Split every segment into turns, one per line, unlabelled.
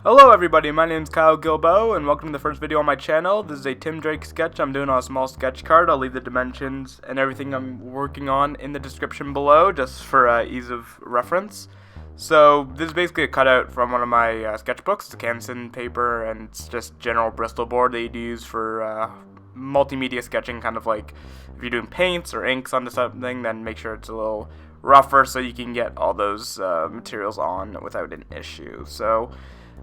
Hello everybody, my name is Guilbault, and welcome to the first video on my channel. This is a Tim Drake sketch I'm doing on a small sketch card. I'll leave the dimensions and everything I'm working on in the description below, just for ease of reference. So this is basically a cutout from one of my sketchbooks. It's a Canson paper, and it's just general Bristol board that you'd use for multimedia sketching, kind of like if you're doing paints or inks onto something, then make sure it's a little rougher so you can get all those materials on without an issue. So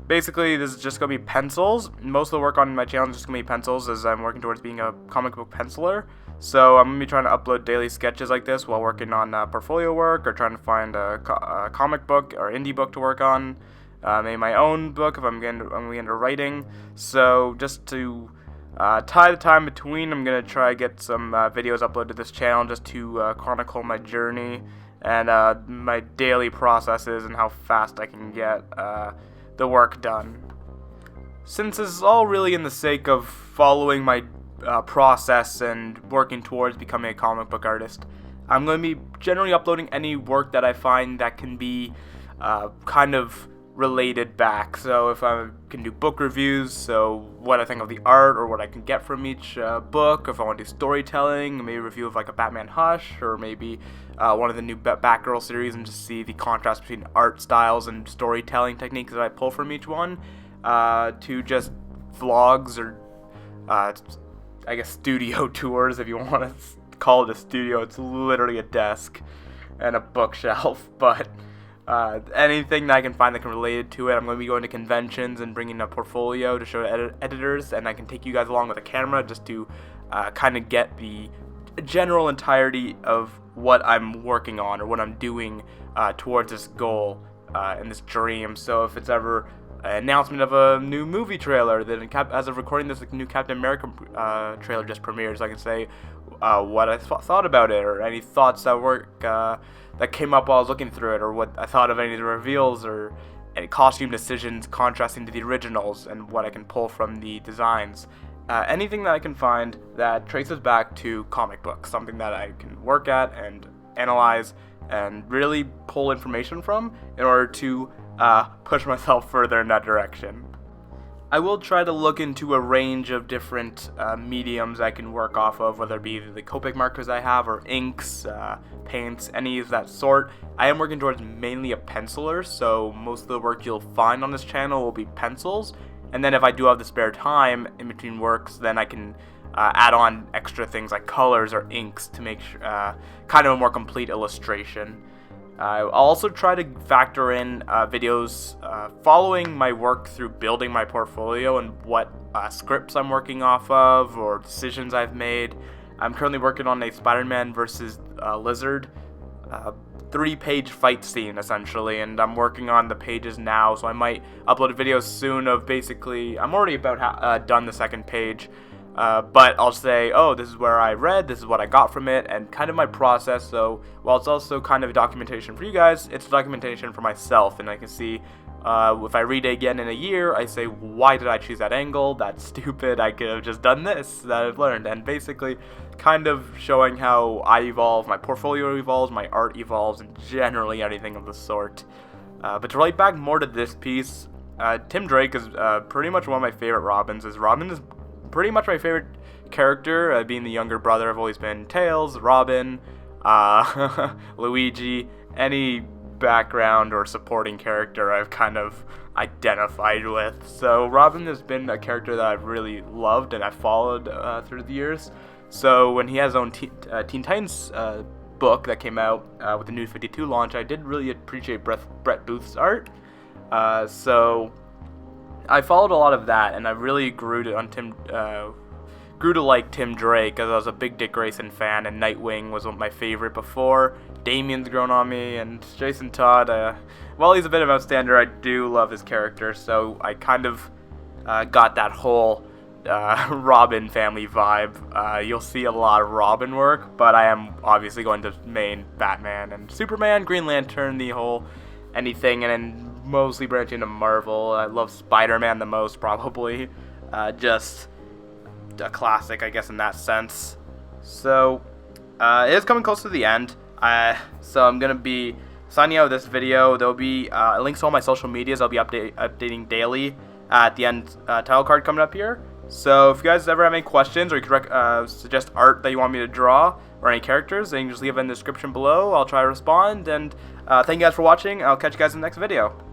basically, this is just going to be pencils. Most of the work on my channel is just going to be pencils, as I'm working towards being a comic book penciler. So I'm going to be trying to upload daily sketches like this while working on portfolio work, or trying to find a comic book or indie book to work on. Maybe my own book if I'm getting into writing. So just to tie the time between, I'm going to try to get some videos uploaded to this channel just to chronicle my journey and my daily processes and how fast I can get the work done. Since this is all really in the sake of following my process and working towards becoming a comic book artist, I'm going to be generally uploading any work that I find that can be kind of related back. So if I can do book reviews, so what I think of the art or what I can get from each book, if I want to do storytelling, maybe a review of like a Batman Hush, or maybe one of the new Batgirl series, and just see the contrast between art styles and storytelling techniques that I pull from each one, to just vlogs or I guess studio tours, if you want to call it a studio. It's literally a desk and a bookshelf, but anything that I can find that can relate to it. I'm going to be going to conventions and bringing a portfolio to show to editors, and I can take you guys along with a camera just to kind of get the general entirety of what I'm working on or what I'm doing towards this goal and this dream. So if it's ever an announcement of a new movie trailer, then as of recording this, the new Captain America trailer just premiered, so I can say what I thought about it, or any thoughts that came up while I was looking through it, or what I thought of any of the reveals, or any costume decisions contrasting to the originals, and what I can pull from the designs. Anything that I can find that traces back to comic books, something that I can work at and analyze and really pull information from in order to push myself further in that direction. I will try to look into a range of different mediums I can work off of, whether it be the Copic markers I have, or inks, paints, any of that sort. I am working towards mainly a penciler, so most of the work you'll find on this channel will be pencils. And then if I do have the spare time in between works, then I can add on extra things like colors or inks to make kind of a more complete illustration. I'll also try to factor in videos following my work through building my portfolio and what scripts I'm working off of or decisions I've made. I'm currently working on a Spider-Man versus Lizard 3-page fight scene, essentially, and I'm working on the pages now, so I might upload a video soon of basically, I'm already about done the second page, but I'll say, oh, this is where I read, this is what I got from it, and kind of my process. So while it's also kind of a documentation for you guys, it's a documentation for myself, and I can see if I read it again in a year, I say, why did I choose that angle? That's stupid. I could have just done this that I've learned. And basically kind of showing how I evolve, my portfolio evolves, my art evolves, and generally anything of the sort. But to relate back more to this piece, Tim Drake is pretty much one of my favorite Robins. Robin is pretty much my favorite character. Being the younger brother, I've always been Tails, Robin, Luigi, any background or supporting character I've kind of identified with. So Robin has been a character that I've really loved and I've followed through the years. So when he has his own Teen Titans book that came out with the New 52 launch, I did really appreciate Brett Booth's art. So I followed a lot of that, and I really grew to like Tim Drake, as I was a big Dick Grayson fan, and Nightwing was my favorite before. Damian's grown on me, and Jason Todd, while he's a bit of an outstander, I do love his character, so I kind of got that whole Robin family vibe. You'll see a lot of Robin work, but I am obviously going to main Batman and Superman, Green Lantern, the whole anything, and then mostly branching into Marvel. I love Spider-Man the most, probably. Just a classic, I guess, in that sense. So it is coming close to the end, so I'm gonna be signing out of this video. There'll be links to all my social medias. I'll be updating daily at the end title card coming up here. So if you guys ever have any questions, or you could suggest art that you want me to draw, or any characters, then you can just leave it in the description below. I'll try to respond, and thank you guys for watching. I'll catch you guys in the next video.